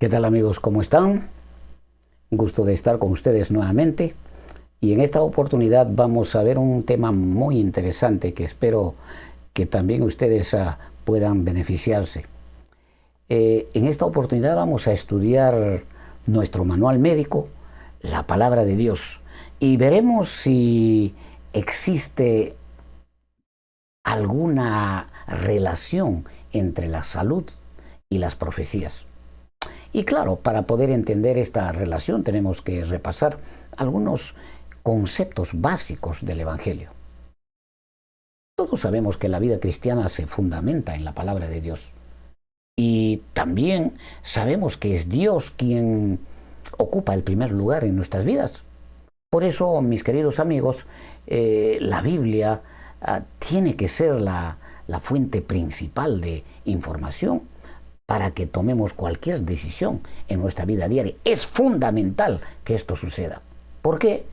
¿Qué tal, amigos? ¿Cómo están? Un gusto de estar con ustedes nuevamente. Y en esta oportunidad vamos a ver un tema muy interesante que espero que también ustedes puedan beneficiarse. En esta oportunidad vamos a estudiar nuestro manual médico, la palabra de Dios, y veremos si existe alguna relación entre la salud y las profecías. Y claro, para poder entender esta relación tenemos que repasar algunos conceptos básicos del Evangelio. Todos sabemos que la vida cristiana se fundamenta en la palabra de Dios. Y también sabemos que es Dios quien ocupa el primer lugar en nuestras vidas. Por eso, mis queridos amigos, la Biblia tiene que ser la fuente principal de información para que tomemos cualquier decisión en nuestra vida diaria. Es fundamental que esto suceda. ¿Por qué?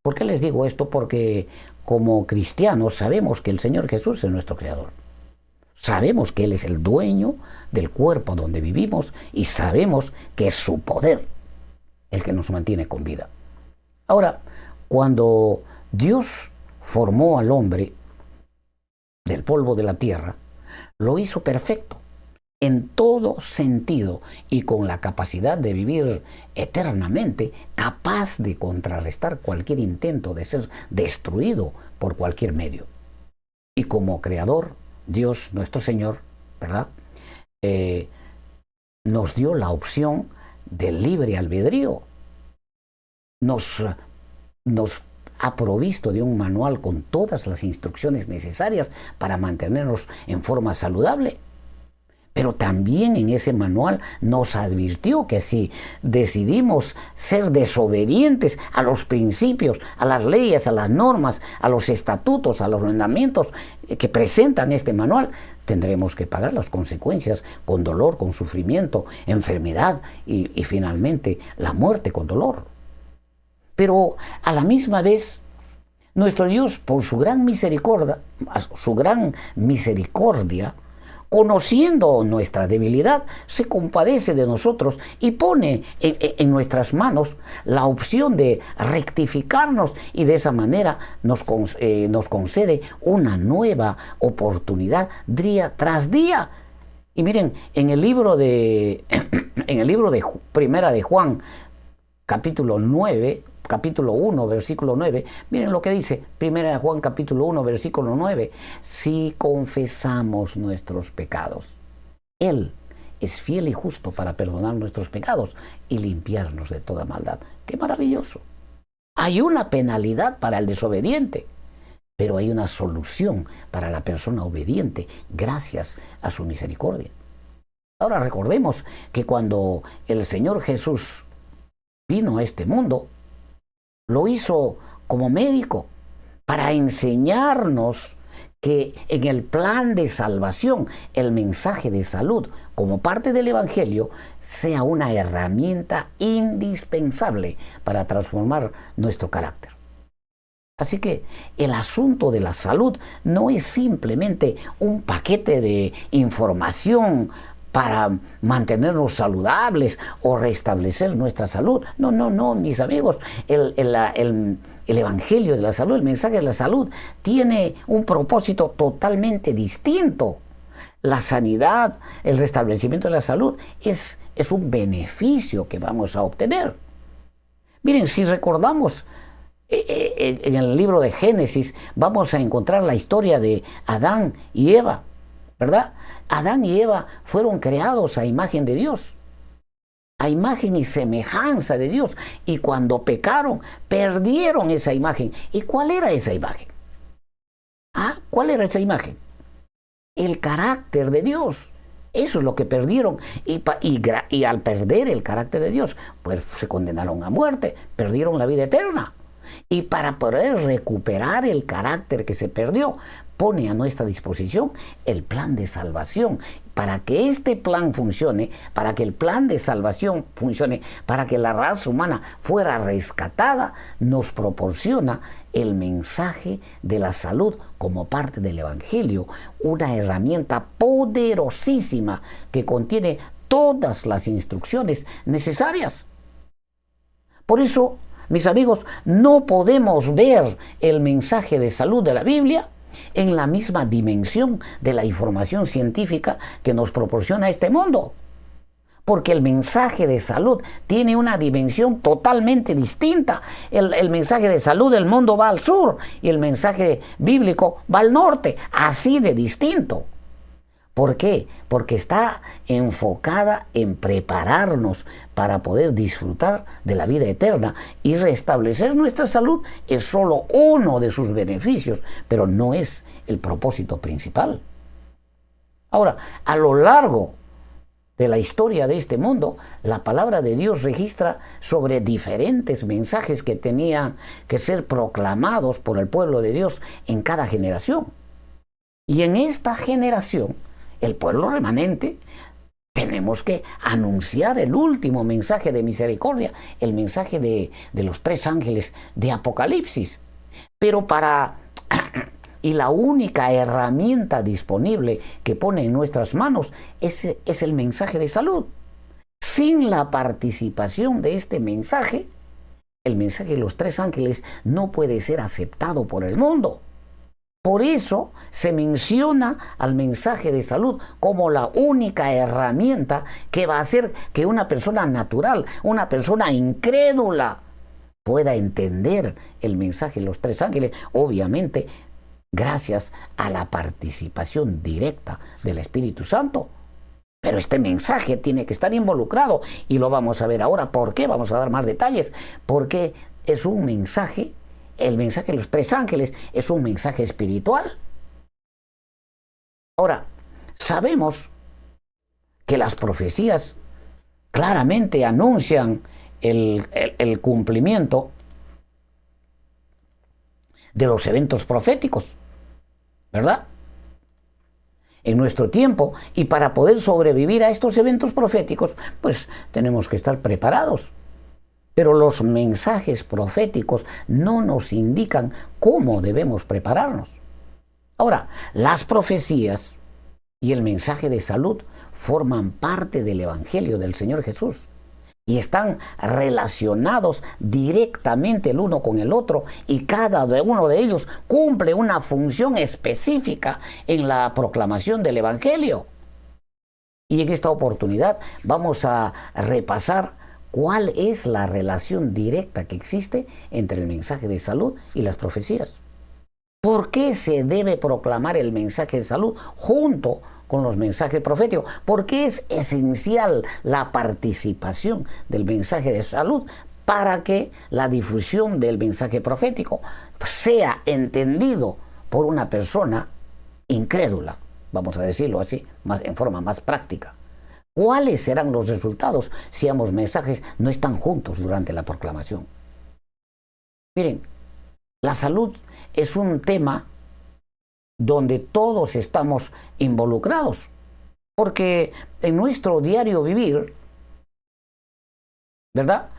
¿Por qué les digo esto? Porque como cristianos sabemos que el Señor Jesús es nuestro Creador. Sabemos que Él es el dueño del cuerpo donde vivimos y sabemos que es su poder el que nos mantiene con vida. Ahora, cuando Dios formó al hombre del polvo de la tierra, lo hizo perfecto en todo sentido y con la capacidad de vivir eternamente, capaz de contrarrestar cualquier intento de ser destruido por cualquier medio. Y como creador, Dios, nuestro Señor, ¿verdad? Nos dio la opción del libre albedrío. Nos ha provisto de un manual con todas las instrucciones necesarias para mantenernos en forma saludable. Pero también en ese manual nos advirtió que si decidimos ser desobedientes a los principios, a las leyes, a las normas, a los estatutos, a los mandamientos que presentan este manual, tendremos que pagar las consecuencias con dolor, con sufrimiento, enfermedad y finalmente la muerte con dolor. Pero a la misma vez, nuestro Dios, por su gran misericordia, conociendo nuestra debilidad, se compadece de nosotros y pone en nuestras manos la opción de rectificarnos y de esa manera nos concede una nueva oportunidad día tras día. Y miren, en el libro de Primera de Juan, capítulo 1, versículo 9, miren lo que dice, 1 Juan capítulo 1, versículo 9, si confesamos nuestros pecados, Él es fiel y justo para perdonar nuestros pecados y limpiarnos de toda maldad. ¡Qué maravilloso! Hay una penalidad para el desobediente, pero hay una solución para la persona obediente gracias a su misericordia. Ahora recordemos que cuando el Señor Jesús vino a este mundo, lo hizo como médico para enseñarnos que en el plan de salvación, el mensaje de salud como parte del Evangelio sea una herramienta indispensable para transformar nuestro carácter. Así que el asunto de la salud no es simplemente un paquete de información para mantenernos saludables o restablecer nuestra salud. No, mis amigos. El Evangelio de la salud, el mensaje de la salud, tiene un propósito totalmente distinto. La sanidad, el restablecimiento de la salud es un beneficio que vamos a obtener. Miren, si recordamos en el libro de Génesis, vamos a encontrar la historia de Adán y Eva, ¿verdad? Adán y Eva fueron creados a imagen de Dios, a imagen y semejanza de Dios, y cuando pecaron, perdieron esa imagen. ¿Y cuál era esa imagen? ¿Cuál era esa imagen? El carácter de Dios. Eso es lo que perdieron, y al perder el carácter de Dios, pues se condenaron a muerte, perdieron la vida eterna. Y para poder recuperar el carácter que se perdió, pone a nuestra disposición el plan de salvación. Para que este plan funcione, para que el plan de salvación funcione, para que la raza humana fuera rescatada, nos proporciona el mensaje de la salud como parte del Evangelio, una herramienta poderosísima que contiene todas las instrucciones necesarias. Por eso, mis amigos, no podemos ver el mensaje de salud de la Biblia en la misma dimensión de la información científica que nos proporciona este mundo. Porque el mensaje de salud tiene una dimensión totalmente distinta. El mensaje de salud del mundo va al sur y el mensaje bíblico va al norte, así de distinto. ¿Por qué? Porque está enfocada en prepararnos para poder disfrutar de la vida eterna, y restablecer nuestra salud es solo uno de sus beneficios, pero no es el propósito principal. Ahora, a lo largo de la historia de este mundo, la palabra de Dios registra sobre diferentes mensajes que tenían que ser proclamados por el pueblo de Dios en cada generación. Y en esta generación, el pueblo remanente, tenemos que anunciar el último mensaje de misericordia, el mensaje de los 3 ángeles de Apocalipsis. Pero y la única herramienta disponible que pone en nuestras manos es el mensaje de salud. Sin la participación de este mensaje, el mensaje de los 3 ángeles no puede ser aceptado por el mundo. Por eso se menciona al mensaje de salud como la única herramienta que va a hacer que una persona natural, una persona incrédula, pueda entender el mensaje de los 3 ángeles, obviamente gracias a la participación directa del Espíritu Santo. Pero este mensaje tiene que estar involucrado, y lo vamos a ver ahora. ¿Por qué? Vamos a dar más detalles. Porque es un mensaje. El mensaje de los 3 ángeles es un mensaje espiritual. Ahora, sabemos que las profecías claramente anuncian el cumplimiento de los eventos proféticos, ¿verdad? En nuestro tiempo, y para poder sobrevivir a estos eventos proféticos, pues tenemos que estar preparados. Pero los mensajes proféticos no nos indican cómo debemos prepararnos. Ahora, las profecías y el mensaje de salud forman parte del Evangelio del Señor Jesús y están relacionados directamente el uno con el otro, y cada uno de ellos cumple una función específica en la proclamación del Evangelio. Y en esta oportunidad vamos a repasar cuál es la relación directa que existe entre el mensaje de salud y las profecías. ¿Por qué se debe proclamar el mensaje de salud junto con los mensajes proféticos? ¿Por qué es esencial la participación del mensaje de salud para que la difusión del mensaje profético sea entendido por una persona incrédula? Vamos a decirlo así, en forma más práctica. ¿Cuáles serán los resultados si ambos mensajes no están juntos durante la proclamación? Miren, la salud es un tema donde todos estamos involucrados, porque en nuestro diario vivir, ¿verdad?,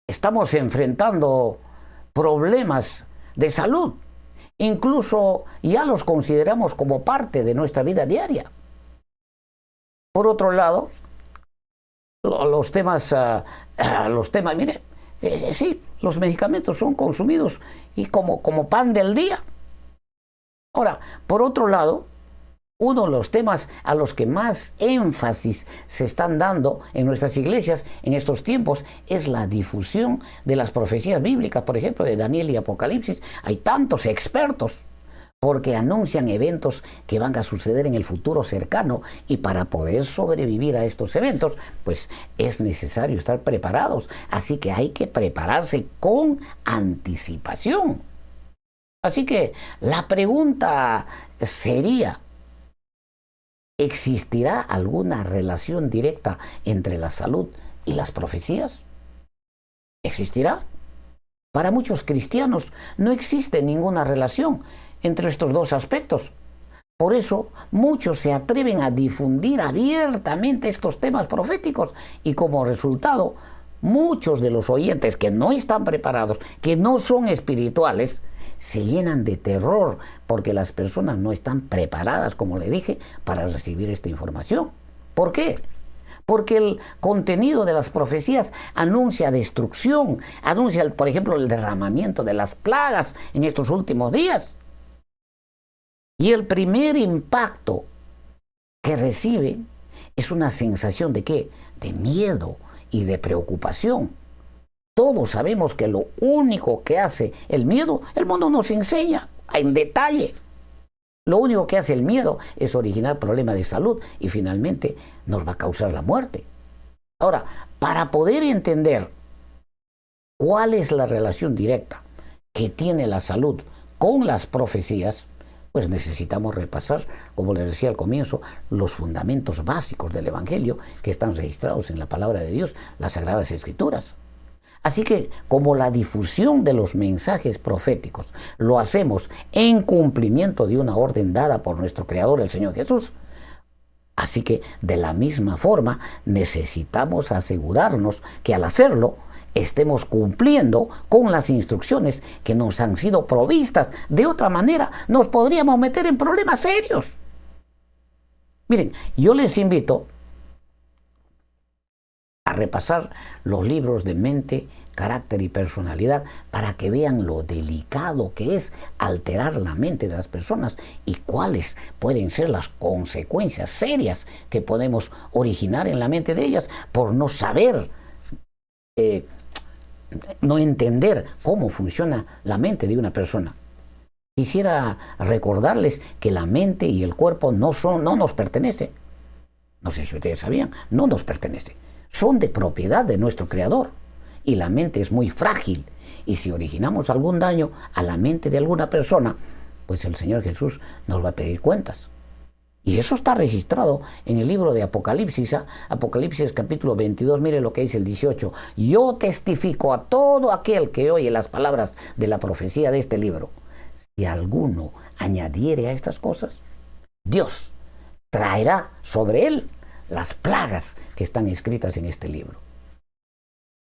estamos enfrentando problemas de salud. Incluso ya los consideramos como parte de nuestra vida diaria. Por otro lado, los temas, mire, sí, los medicamentos son consumidos y como pan del día. Ahora, por otro lado, uno de los temas a los que más énfasis se están dando en nuestras iglesias en estos tiempos es la difusión de las profecías bíblicas, por ejemplo, de Daniel y Apocalipsis. Hay tantos expertos porque anuncian eventos que van a suceder en el futuro cercano, y para poder sobrevivir a estos eventos, pues es necesario estar preparados. Así que hay que prepararse con anticipación. Así que la pregunta sería: ¿existirá alguna relación directa entre la salud y las profecías? ¿Existirá? Para muchos cristianos no existe ninguna relación entre estos dos aspectos. Por eso muchos se atreven a difundir abiertamente estos temas proféticos, y como resultado muchos de los oyentes que no están preparados, que no son espirituales, se llenan de terror porque las personas no están preparadas, como le dije, para recibir esta información. ¿Por qué? Porque el contenido de las profecías anuncia destrucción, anuncia, por ejemplo, el derramamiento de las plagas en estos últimos días. Y el primer impacto que recibe es una sensación de ¿qué? De miedo y de preocupación. Todos sabemos que lo único que hace el miedo, el mundo nos enseña en detalle. Lo único que hace el miedo es originar problemas de salud y finalmente nos va a causar la muerte. Ahora, para poder entender cuál es la relación directa que tiene la salud con las profecías, pues necesitamos repasar, como les decía al comienzo, los fundamentos básicos del Evangelio que están registrados en la palabra de Dios, las Sagradas Escrituras. Así que, como la difusión de los mensajes proféticos lo hacemos en cumplimiento de una orden dada por nuestro Creador, el Señor Jesús, así que de la misma forma necesitamos asegurarnos que al hacerlo estemos cumpliendo con las instrucciones que nos han sido provistas. De otra manera nos podríamos meter en problemas serios. Miren, yo les invito a repasar los libros de mente, carácter y personalidad para que vean lo delicado que es alterar la mente de las personas y cuáles pueden ser las consecuencias serias que podemos originar en la mente de ellas por no saber, no entender cómo funciona la mente de una persona. Quisiera recordarles que la mente y el cuerpo no nos pertenecen. No sé si ustedes sabían, no nos pertenece. Son de propiedad de nuestro Creador. Y la mente es muy frágil. Y si originamos algún daño a la mente de alguna persona, pues el Señor Jesús nos va a pedir cuentas. Y eso está registrado en el libro de Apocalipsis, Apocalipsis capítulo 22, mire lo que dice el 18. Yo testifico a todo aquel que oye las palabras de la profecía de este libro. Si alguno añadiere a estas cosas, Dios traerá sobre él las plagas que están escritas en este libro.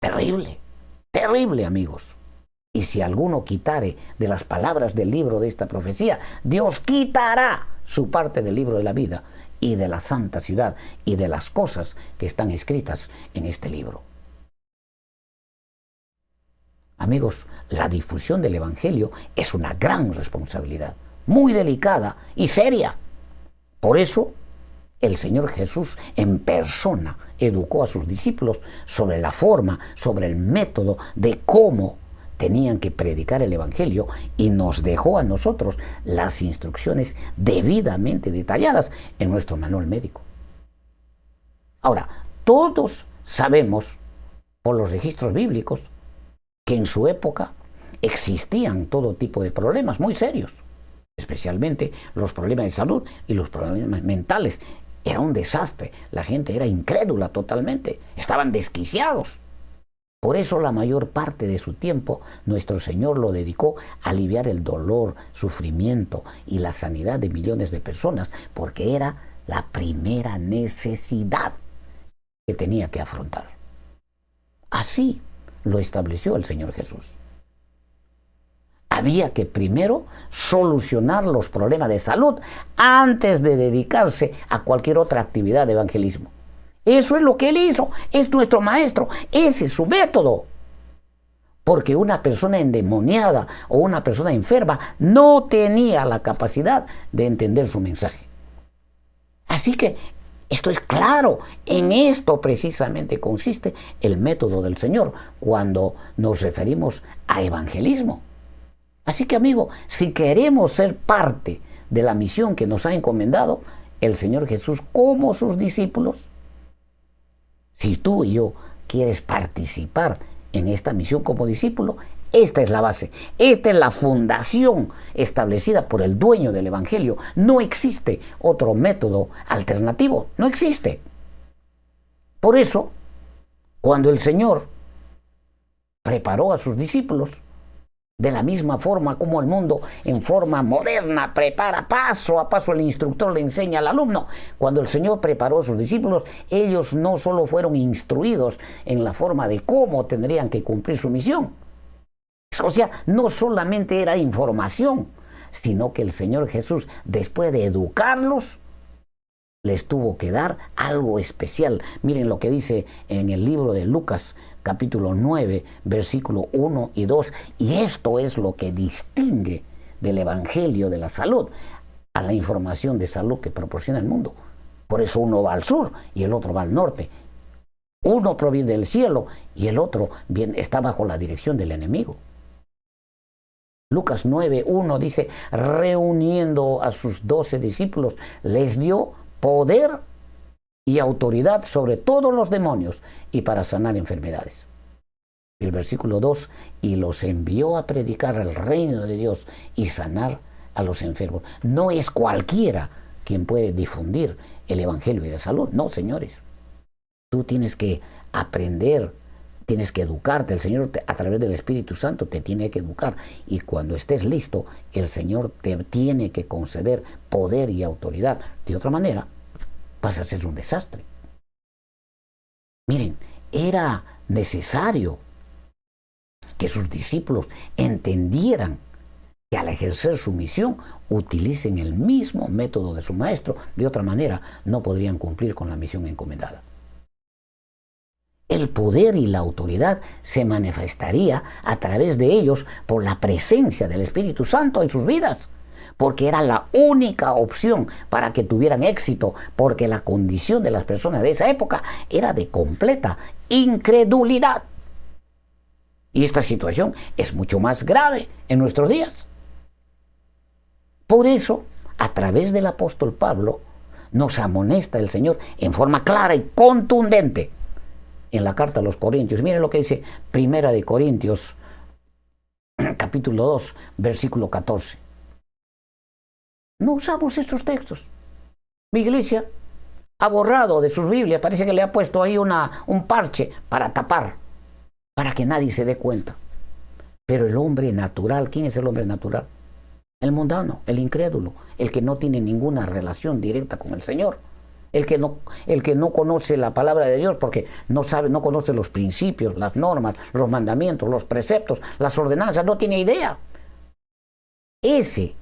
Terrible, terrible, amigos. Y si alguno quitare de las palabras del libro de esta profecía, Dios quitará su parte del libro de la vida y de la santa ciudad y de las cosas que están escritas en este libro. Amigos, la difusión del Evangelio es una gran responsabilidad, muy delicada y seria. Por eso, el Señor Jesús en persona educó a sus discípulos sobre la forma, sobre el método de cómo tenían que predicar el Evangelio y nos dejó a nosotros las instrucciones debidamente detalladas en nuestro manual médico. Ahora, todos sabemos por los registros bíblicos que en su época existían todo tipo de problemas muy serios, especialmente los problemas de salud y los problemas mentales. Era un desastre, la gente era incrédula totalmente, estaban desquiciados. Por eso la mayor parte de su tiempo nuestro Señor lo dedicó a aliviar el dolor, sufrimiento y la sanidad de millones de personas, porque era la primera necesidad que tenía que afrontar. Así lo estableció el Señor Jesús. Había que primero solucionar los problemas de salud antes de dedicarse a cualquier otra actividad de evangelismo. Eso es lo que Él hizo, es nuestro maestro, ese es su método. Porque una persona endemoniada o una persona enferma no tenía la capacidad de entender su mensaje. Así que esto es claro, en esto precisamente consiste el método del Señor cuando nos referimos a evangelismo. Así que, amigo, si queremos ser parte de la misión que nos ha encomendado el Señor Jesús como sus discípulos, si tú y yo quieres participar en esta misión como discípulo, esta es la base, esta es la fundación establecida por el dueño del Evangelio. No existe otro método alternativo, no existe. Por eso, cuando el Señor preparó a sus discípulos, de la misma forma como el mundo en forma moderna prepara paso a paso, el instructor le enseña al alumno. Cuando el Señor preparó a sus discípulos, ellos no solo fueron instruidos en la forma de cómo tendrían que cumplir su misión. O sea, no solamente era información, sino que el Señor Jesús, después de educarlos, les tuvo que dar algo especial. Miren lo que dice en el libro de Lucas, capítulo 9, versículo 1 y 2. Y esto es lo que distingue del Evangelio de la salud a la información de salud que proporciona el mundo. Por eso uno va al sur y el otro va al norte. Uno proviene del cielo y el otro está bajo la dirección del enemigo. Lucas 9:1 dice, reuniendo a sus 12 discípulos, les dio poder y autoridad sobre todos los demonios y para sanar enfermedades. El versículo 2, y los envió a predicar el reino de Dios y sanar a los enfermos. No es cualquiera quien puede difundir el evangelio de la salud. No, señores. Tú tienes que aprender, tienes que educarte. El Señor a través del Espíritu Santo te tiene que educar. Y cuando estés listo, el Señor te tiene que conceder poder y autoridad. De otra manera, vas a ser un desastre. Miren, era necesario que sus discípulos entendieran que al ejercer su misión utilicen el mismo método de su maestro. De otra manera, no podrían cumplir con la misión encomendada. El poder y la autoridad se manifestaría a través de ellos por la presencia del Espíritu Santo en sus vidas, porque era la única opción para que tuvieran éxito, porque la condición de las personas de esa época era de completa incredulidad. Y esta situación es mucho más grave en nuestros días. Por eso, a través del apóstol Pablo, nos amonesta el Señor en forma clara y contundente en la carta a los Corintios. Miren lo que dice Primera de Corintios, capítulo 2, versículo 14. No usamos estos textos. Mi iglesia ha borrado de sus Biblias, parece que le ha puesto ahí un parche para tapar, para que nadie se dé cuenta. Pero el hombre natural, ¿quién es el hombre natural? El mundano, el incrédulo, el que no tiene ninguna relación directa con el Señor. El que no conoce la palabra de Dios porque no conoce los principios, las normas, los mandamientos, los preceptos, las ordenanzas, no tiene idea. Ese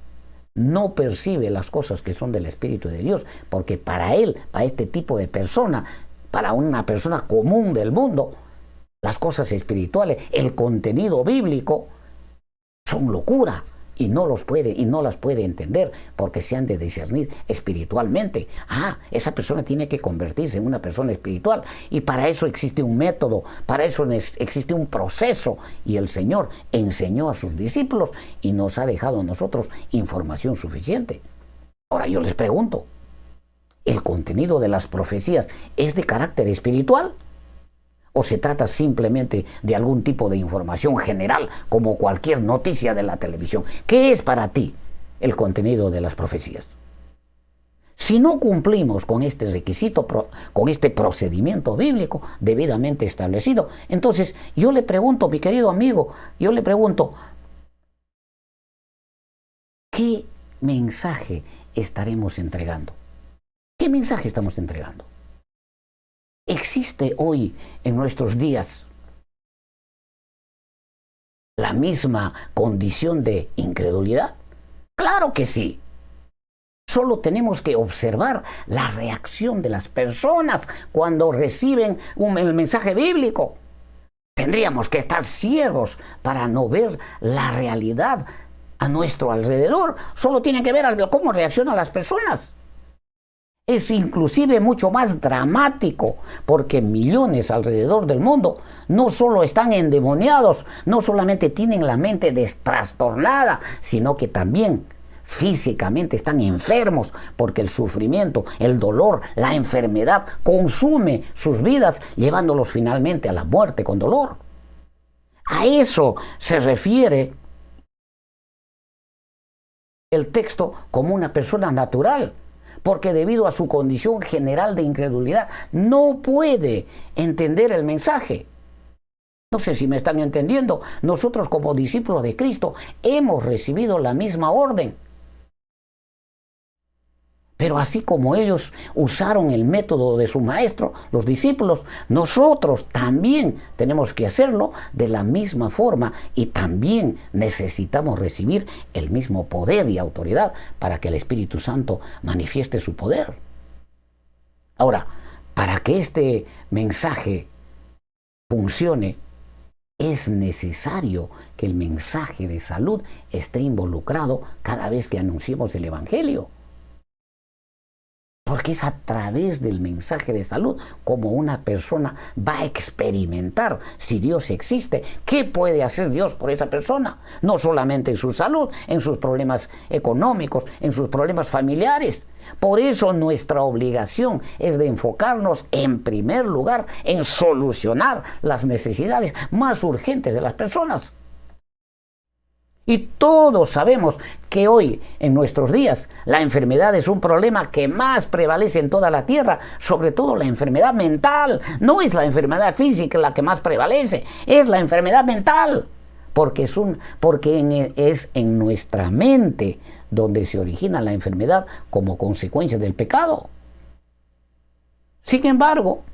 no percibe las cosas que son del Espíritu de Dios, porque para él, para este tipo de persona, para una persona común del mundo, las cosas espirituales, el contenido bíblico, son locura. Y no las puede entender porque se han de discernir espiritualmente. Esa persona tiene que convertirse en una persona espiritual y para eso existe un método, para eso existe un proceso y el Señor enseñó a sus discípulos y nos ha dejado a nosotros información suficiente. Ahora yo les pregunto, ¿el contenido de las profecías es de carácter espiritual? ¿O se trata simplemente de algún tipo de información general, como cualquier noticia de la televisión? ¿Qué es para ti el contenido de las profecías? Si no cumplimos con este requisito, con este procedimiento bíblico debidamente establecido, entonces yo le pregunto, mi querido amigo, ¿qué mensaje estaremos entregando? ¿Qué mensaje estamos entregando? ¿Existe hoy en nuestros días la misma condición de incredulidad? Claro que sí. Solo tenemos que observar la reacción de las personas cuando reciben el mensaje bíblico. Tendríamos que estar ciegos para no ver la realidad a nuestro alrededor. Solo tienen que ver cómo reaccionan las personas. Es inclusive mucho más dramático porque millones alrededor del mundo no solo están endemoniados, no solamente tienen la mente trastornada, sino que también físicamente están enfermos porque el sufrimiento, el dolor, la enfermedad consume sus vidas, llevándolos finalmente a la muerte con dolor. A eso se refiere el texto como una persona natural, porque debido a su condición general de incredulidad no puede entender el mensaje. No sé si me están entendiendo. Nosotros como discípulos de Cristo hemos recibido la misma orden. Pero así como ellos usaron el método de su maestro, los discípulos, nosotros también tenemos que hacerlo de la misma forma y también necesitamos recibir el mismo poder y autoridad para que el Espíritu Santo manifieste su poder. Ahora, para que este mensaje funcione, es necesario que el mensaje de salud esté involucrado cada vez que anunciemos el Evangelio. Porque es a través del mensaje de salud como una persona va a experimentar si Dios existe. ¿Qué puede hacer Dios por esa persona? No solamente en su salud, en sus problemas económicos, en sus problemas familiares. Por eso nuestra obligación es de enfocarnos en primer lugar en solucionar las necesidades más urgentes de las personas. Y todos sabemos que hoy, en nuestros días, la enfermedad es un problema que más prevalece en toda la tierra, sobre todo la enfermedad mental. No es la enfermedad física la que más prevalece, es la enfermedad mental. Porque es en nuestra mente donde se origina la enfermedad como consecuencia del pecado. Sin embargo,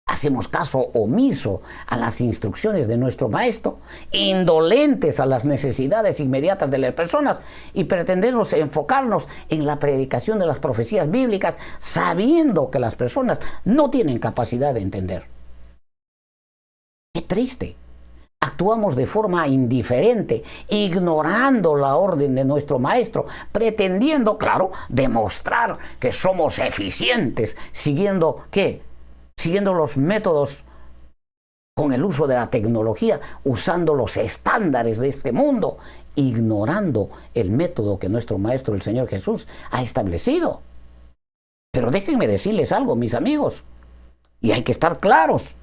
hacemos caso omiso a las instrucciones de nuestro maestro, indolentes a las necesidades inmediatas de las personas y pretendemos enfocarnos en la predicación de las profecías bíblicas sabiendo que las personas no tienen capacidad de entender. ¡Qué triste! Actuamos de forma indiferente, ignorando la orden de nuestro maestro, pretendiendo, claro, demostrar que somos eficientes, siguiendo, ¿qué? Siguiendo los métodos con el uso de la tecnología, usando los estándares de este mundo, ignorando el método que nuestro Maestro, el Señor Jesús, ha establecido. Pero déjenme decirles algo, mis amigos, y hay que estar claros.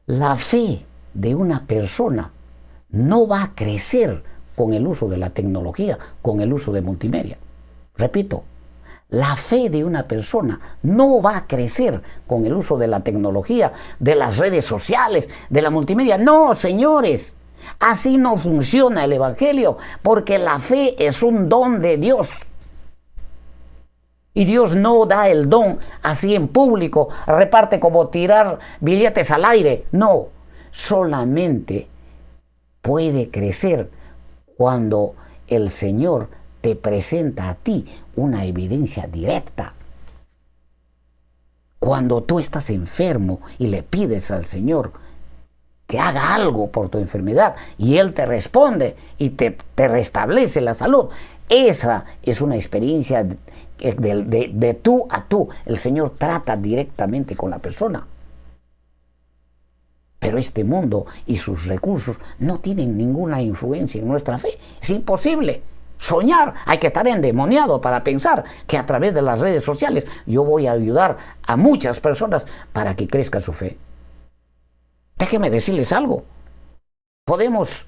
La fe de una persona no va a crecer con el uso de la tecnología, con el uso de multimedia. Repito, la fe de una persona no va a crecer con el uso de la tecnología, de las redes sociales, de la multimedia. No, señores, así no funciona el Evangelio, porque la fe es un don de Dios. Y Dios no da el don así en público, reparte como tirar billetes al aire. No, solamente puede crecer cuando el Señor te presenta a ti una evidencia directa. Cuando tú estás enfermo y le pides al Señor que haga algo por tu enfermedad y Él te responde y te restablece la salud, esa es una experiencia de tú a tú. El Señor trata directamente con la persona. Pero este mundo y sus recursos no tienen ninguna influencia en nuestra fe. Es imposible. Soñar, hay que estar endemoniado para pensar que a través de las redes sociales yo voy a ayudar a muchas personas para que crezca su fe. Déjenme decirles algo. Podemos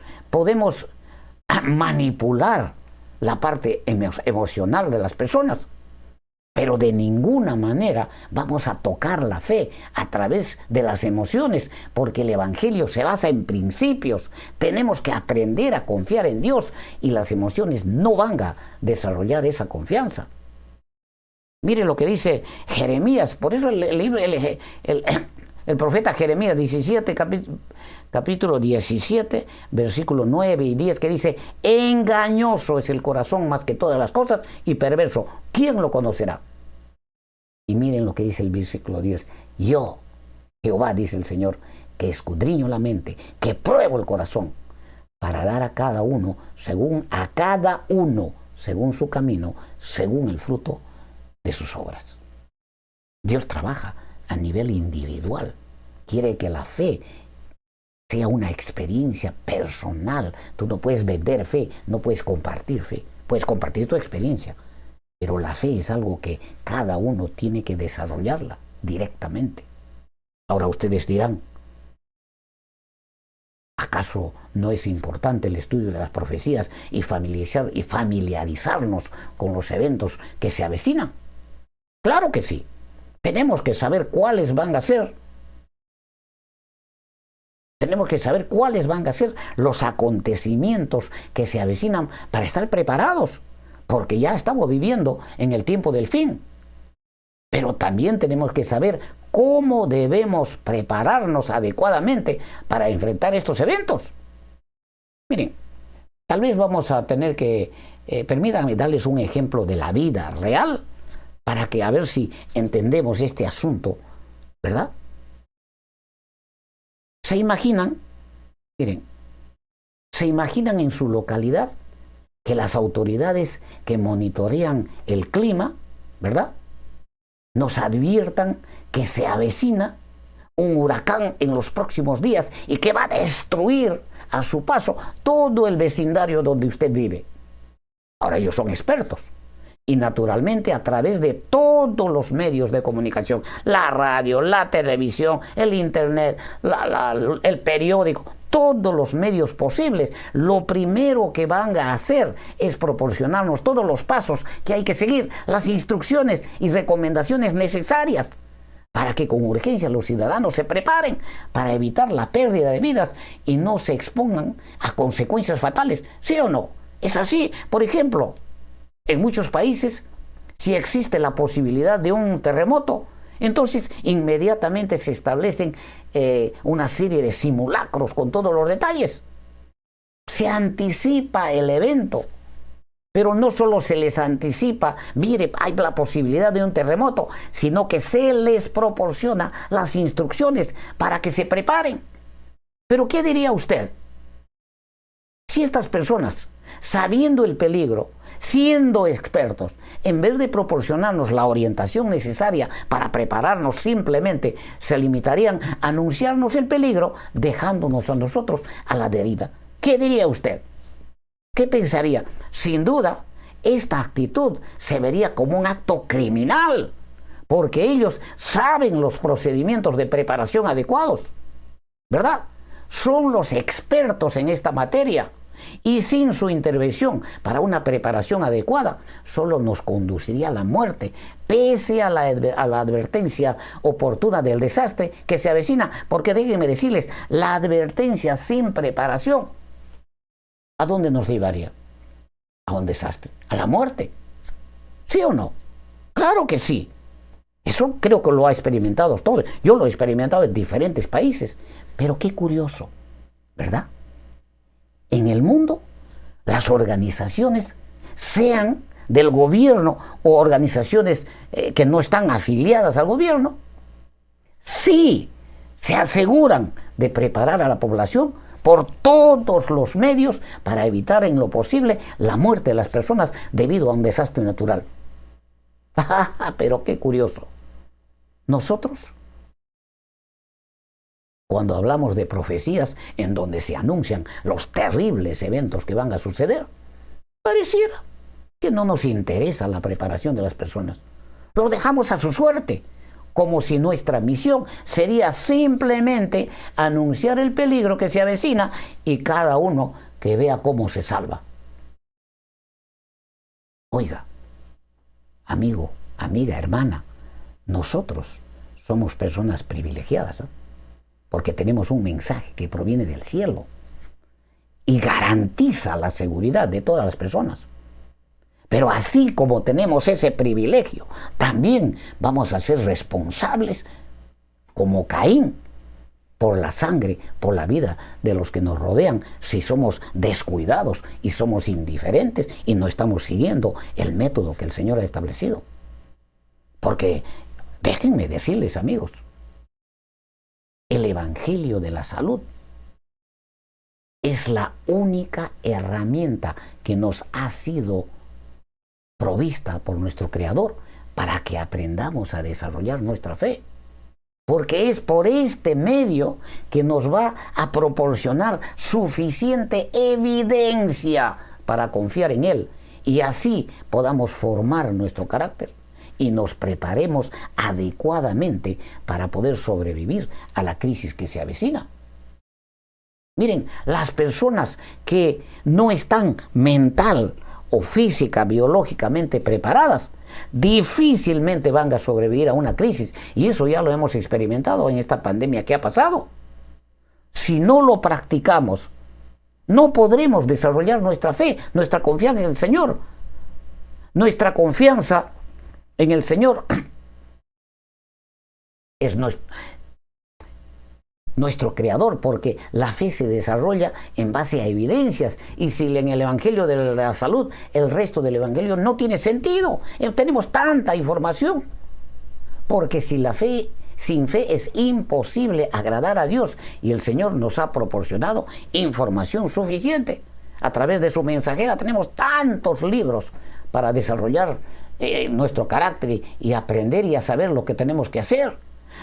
manipular la parte emocional de las personas, pero de ninguna manera vamos a tocar la fe a través de las emociones, porque el Evangelio se basa en principios. Tenemos que aprender a confiar en Dios y las emociones no van a desarrollar esa confianza. Mire lo que dice Jeremías, por eso el profeta Jeremías 17, capítulo 17, versículos 9 y 10, que dice: engañoso es el corazón más que todas las cosas y perverso, ¿quién lo conocerá? Y miren lo que dice el versículo 10: yo, Jehová, dice el Señor, que escudriño la mente, que pruebo el corazón, para dar a cada uno según su camino, según el fruto de sus obras. Dios trabaja a nivel individual. Quiere que la fe sea una experiencia personal. Tú no puedes vender fe, no puedes compartir fe. Puedes compartir tu experiencia, pero la fe es algo que cada uno tiene que desarrollarla directamente. Ahora ustedes dirán, ¿acaso no es importante el estudio de las profecías y familiarizarnos con los eventos que se avecinan? Claro que sí. Tenemos que saber cuáles van a ser. Tenemos que saber cuáles van a ser los acontecimientos que se avecinan para estar preparados, porque ya estamos viviendo en el tiempo del fin. Pero también tenemos que saber cómo debemos prepararnos adecuadamente para enfrentar estos eventos. Miren, tal vez vamos a tener que permítanme darles un ejemplo de la vida real para que a ver si entendemos este asunto, ¿verdad? ¿Se imaginan? Miren, ¿se imaginan en su localidad que las autoridades que monitorean el clima, ¿verdad?, nos adviertan que se avecina un huracán en los próximos días y que va a destruir a su paso todo el vecindario donde usted vive? Ahora ellos son expertos y naturalmente a través de todos los medios de comunicación, la radio, la televisión, el internet, el periódico, todos los medios posibles, lo primero que van a hacer es proporcionarnos todos los pasos que hay que seguir, las instrucciones y recomendaciones necesarias para que con urgencia los ciudadanos se preparen para evitar la pérdida de vidas y no se expongan a consecuencias fatales, ¿sí o no? Es así. Por ejemplo, en muchos países, si existe la posibilidad de un terremoto, entonces inmediatamente se establecen una serie de simulacros con todos los detalles. Se anticipa el evento, pero no solo se les anticipa, mire, hay la posibilidad de un terremoto, sino que se les proporciona las instrucciones para que se preparen. Pero ¿qué diría usted si estas personas, sabiendo el peligro, siendo expertos, en vez de proporcionarnos la orientación necesaria para prepararnos, simplemente se limitarían a anunciarnos el peligro, dejándonos a nosotros a la deriva? ¿Qué diría usted? ¿Qué pensaría? Sin duda, esta actitud se vería como un acto criminal, porque ellos saben los procedimientos de preparación adecuados, ¿verdad? Son los expertos en esta materia. Y sin su intervención para una preparación adecuada, solo nos conduciría a la muerte, pese a la advertencia oportuna del desastre que se avecina. Porque déjenme decirles, la advertencia sin preparación, ¿a dónde nos llevaría? A un desastre, a la muerte. ¿Sí o no? Claro que sí. Eso creo que lo ha experimentado todo. Yo lo he experimentado en diferentes países. Pero qué curioso, ¿verdad? En el mundo, las organizaciones, sean del gobierno o organizaciones que no están afiliadas al gobierno, sí se aseguran de preparar a la población por todos los medios para evitar en lo posible la muerte de las personas debido a un desastre natural. Pero qué curioso. Nosotros, cuando hablamos de profecías en donde se anuncian los terribles eventos que van a suceder, pareciera que no nos interesa la preparación de las personas. Lo dejamos a su suerte, como si nuestra misión sería simplemente anunciar el peligro que se avecina y cada uno que vea cómo se salva. Oiga, amigo, amiga, hermana, nosotros somos personas privilegiadas, ¿no? Porque tenemos un mensaje que proviene del cielo y garantiza la seguridad de todas las personas. Pero así como tenemos ese privilegio, también vamos a ser responsables, como Caín, por la sangre, por la vida de los que nos rodean, si somos descuidados y somos indiferentes y no estamos siguiendo el método que el Señor ha establecido. Porque déjenme decirles, amigos, el Evangelio de la Salud es la única herramienta que nos ha sido provista por nuestro Creador para que aprendamos a desarrollar nuestra fe. Porque es por este medio que nos va a proporcionar suficiente evidencia para confiar en Él y así podamos formar nuestro carácter y nos preparemos adecuadamente para poder sobrevivir a la crisis que se avecina. Miren, las personas que no están mental o física, biológicamente preparadas, difícilmente van a sobrevivir a una crisis. Y eso ya lo hemos experimentado en esta pandemia que ha pasado. Si no lo practicamos, no podremos desarrollar nuestra fe, nuestra confianza en el Señor. Nuestra confianza en el Señor es nuestro Creador, porque la fe se desarrolla en base a evidencias, y si en el Evangelio de la Salud el resto del Evangelio no tiene sentido, tenemos tanta información, porque sin fe es imposible agradar a Dios, y el Señor nos ha proporcionado información suficiente. A través de su mensajera tenemos tantos libros para desarrollar nuestro carácter y aprender y a saber lo que tenemos que hacer.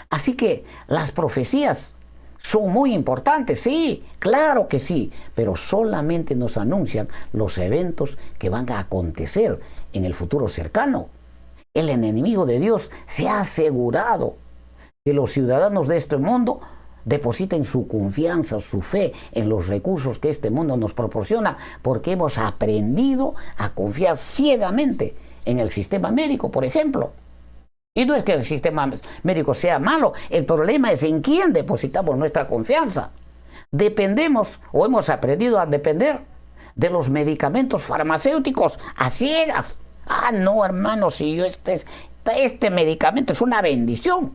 Así que las profecías son muy importantes, sí, claro que sí, pero solamente nos anuncian los eventos que van a acontecer en el futuro cercano. El enemigo de Dios se ha asegurado que los ciudadanos de este mundo depositen su confianza, su fe en los recursos que este mundo nos proporciona, porque hemos aprendido a confiar ciegamente en el sistema médico, por ejemplo. Y no es que el sistema médico sea malo, el problema es en quién depositamos nuestra confianza. Dependemos, o hemos aprendido a depender, de los medicamentos farmacéuticos a ciegas. Ah, no, hermano, si yo este medicamento es una bendición.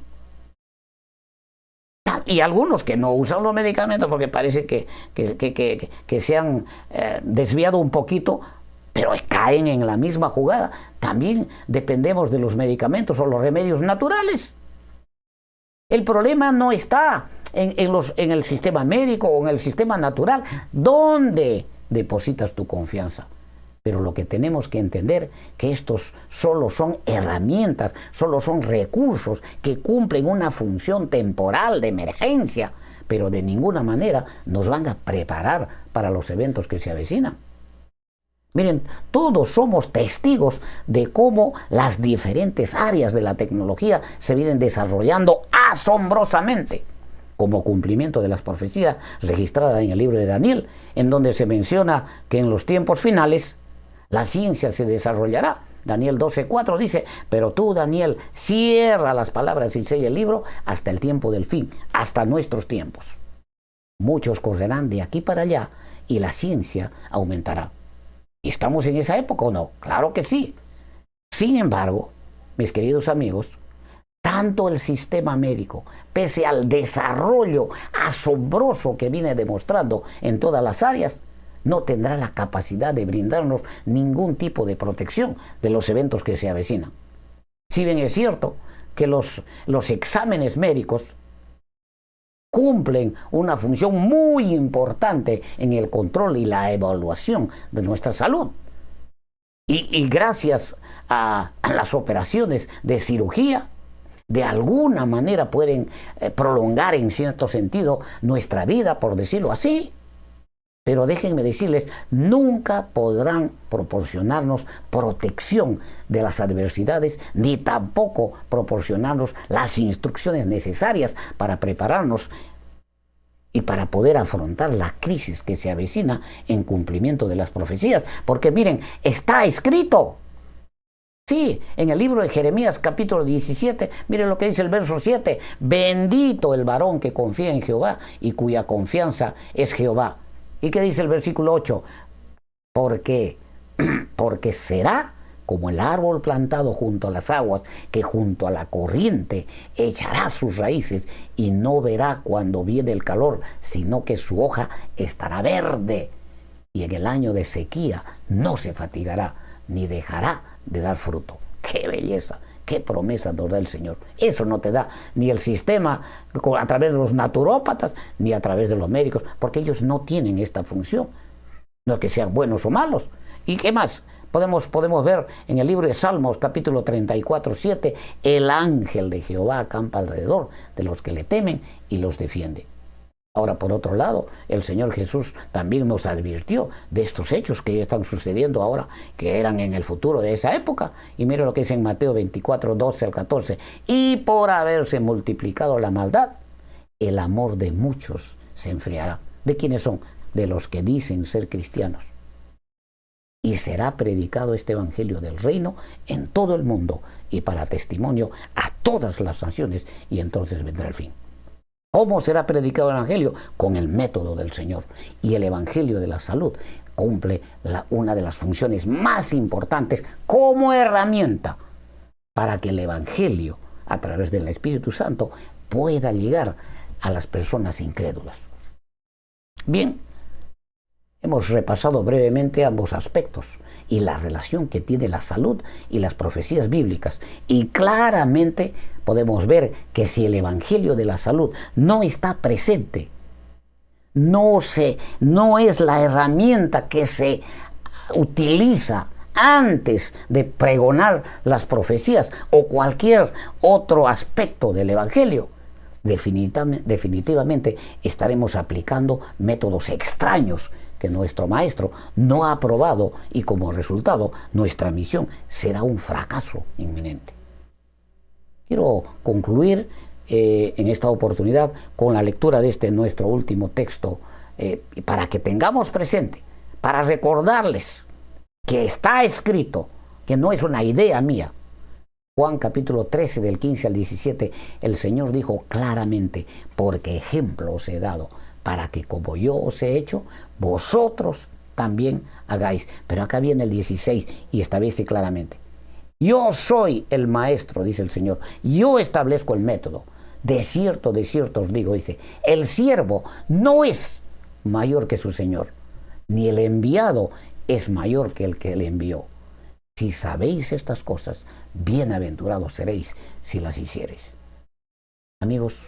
Y algunos que no usan los medicamentos porque parece que se han desviado un poquito, pero caen en la misma jugada. También dependemos de los medicamentos o los remedios naturales. El problema no está en el sistema médico o en el sistema natural. ¿Dónde depositas tu confianza? Pero lo que tenemos que entender que estos solo son herramientas, solo son recursos que cumplen una función temporal de emergencia, pero de ninguna manera nos van a preparar para los eventos que se avecinan. Miren, todos somos testigos de cómo las diferentes áreas de la tecnología se vienen desarrollando asombrosamente, como cumplimiento de las profecías registradas en el libro de Daniel, en donde se menciona que en los tiempos finales la ciencia se desarrollará. Daniel 12:4 dice: pero tú, Daniel, cierra las palabras y sella el libro hasta el tiempo del fin, hasta nuestros tiempos. Muchos correrán de aquí para allá y la ciencia aumentará. ¿Y estamos en esa época o no? Claro que sí. Sin embargo, mis queridos amigos, tanto el sistema médico, pese al desarrollo asombroso que viene demostrando en todas las áreas, no tendrá la capacidad de brindarnos ningún tipo de protección de los eventos que se avecinan. Si bien es cierto que los exámenes médicos cumplen una función muy importante en el control y la evaluación de nuestra salud, y gracias a las operaciones de cirugía, de alguna manera pueden prolongar en cierto sentido nuestra vida, por decirlo así. Pero déjenme decirles, nunca podrán proporcionarnos protección de las adversidades, ni tampoco proporcionarnos las instrucciones necesarias para prepararnos y para poder afrontar la crisis que se avecina en cumplimiento de las profecías. Porque miren, está escrito. Sí, en el libro de Jeremías capítulo 17, miren lo que dice el verso 7. Bendito el varón que confía en Jehová y cuya confianza es Jehová. ¿Y qué dice el versículo 8? Porque será como el árbol plantado junto a las aguas, que junto a la corriente echará sus raíces y no verá cuando viene el calor, sino que su hoja estará verde. Y en el año de sequía no se fatigará, ni dejará de dar fruto. ¡Qué belleza! ¡Qué promesa nos da el Señor! Eso no te da ni el sistema a través de los naturópatas, ni a través de los médicos, porque ellos no tienen esta función. No es que sean buenos o malos. ¿Y qué más? Podemos ver en el libro de Salmos, capítulo 34:7, el ángel de Jehová acampa alrededor de los que le temen y los defiende. Ahora, por otro lado, el Señor Jesús también nos advirtió de estos hechos que ya están sucediendo ahora, que eran en el futuro de esa época. Y mire lo que dice en Mateo 24:12-14. Y por haberse multiplicado la maldad, el amor de muchos se enfriará. ¿De quiénes son? De los que dicen ser cristianos. Y será predicado este evangelio del reino en todo el mundo y para testimonio a todas las naciones, y entonces vendrá el fin. ¿Cómo será predicado el evangelio? Con el método del Señor. Y el evangelio de la salud cumple una de las funciones más importantes como herramienta para que el evangelio, a través del Espíritu Santo, pueda llegar a las personas incrédulas. Bien, hemos repasado brevemente ambos aspectos y la relación que tiene la salud y las profecías bíblicas. Y claramente podemos ver que si el Evangelio de la salud no está presente, no es la herramienta que se utiliza antes de pregonar las profecías o cualquier otro aspecto del Evangelio, definitivamente estaremos aplicando métodos extraños que nuestro maestro no ha aprobado, y como resultado nuestra misión será un fracaso inminente. Quiero concluir en esta oportunidad con la lectura de este nuestro último texto, para que tengamos presente, para recordarles que está escrito, que no es una idea mía. Juan capítulo 13 del 15 al 17, el Señor dijo claramente: porque ejemplo os he dado, para que como yo os he hecho, vosotros también hagáis. Pero acá viene el 16 y establece claramente: yo soy el maestro, dice el Señor, yo establezco el método. De cierto os digo, dice, el siervo no es mayor que su Señor, ni el enviado es mayor que el que le envió. Si sabéis estas cosas, bienaventurados seréis si las hiciereis. Amigos,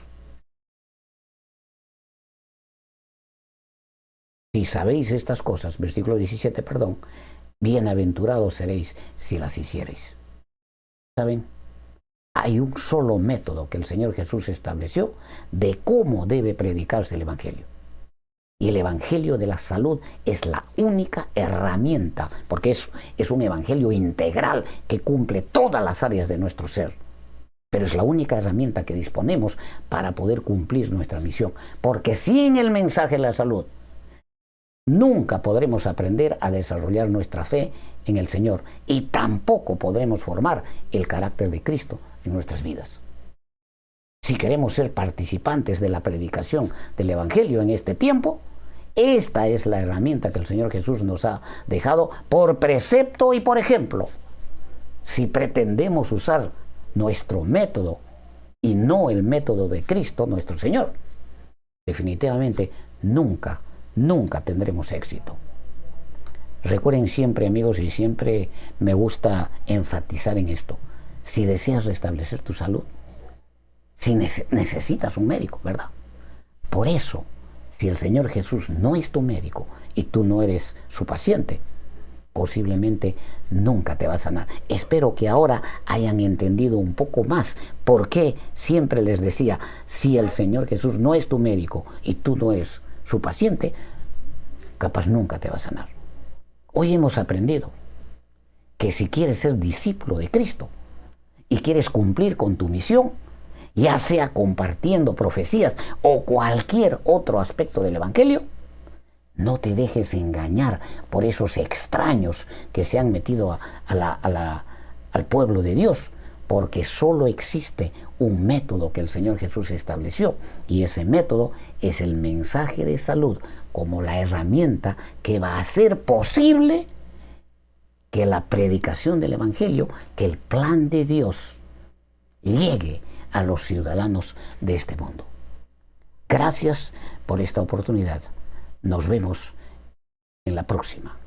si sabéis estas cosas, versículo 17, bienaventurados seréis si las hiciereis. ¿Saben? Hay un solo método que el Señor Jesús estableció de cómo debe predicarse el Evangelio. Y el Evangelio de la salud es la única herramienta, porque es un Evangelio integral que cumple todas las áreas de nuestro ser. Pero es la única herramienta que disponemos para poder cumplir nuestra misión. Porque sin el mensaje de la salud, nunca podremos aprender a desarrollar nuestra fe en el Señor, y tampoco podremos formar el carácter de Cristo en nuestras vidas. Si queremos ser participantes de la predicación del Evangelio en este tiempo, esta es la herramienta que el Señor Jesús nos ha dejado por precepto y por ejemplo. Si pretendemos usar nuestro método y no el método de Cristo, nuestro Señor, definitivamente nunca tendremos éxito. Recuerden siempre, amigos, y siempre me gusta enfatizar en esto: si deseas restablecer tu salud, si necesitas un médico, ¿verdad? Por eso, si el Señor Jesús no es tu médico y tú no eres su paciente, posiblemente nunca te va a sanar. Espero que ahora hayan entendido un poco más por qué siempre les decía: si el Señor Jesús no es tu médico y tú no eres su paciente, capaz nunca te va a sanar. Hoy hemos aprendido que si quieres ser discípulo de Cristo y quieres cumplir con tu misión, ya sea compartiendo profecías o cualquier otro aspecto del Evangelio, no te dejes engañar por esos extraños que se han metido al pueblo de Dios, porque solo existe un método que el Señor Jesús estableció, y ese método es el mensaje de salud como la herramienta que va a hacer posible que la predicación del Evangelio, que el plan de Dios llegue a los ciudadanos de este mundo. Gracias por esta oportunidad. Nos vemos en la próxima.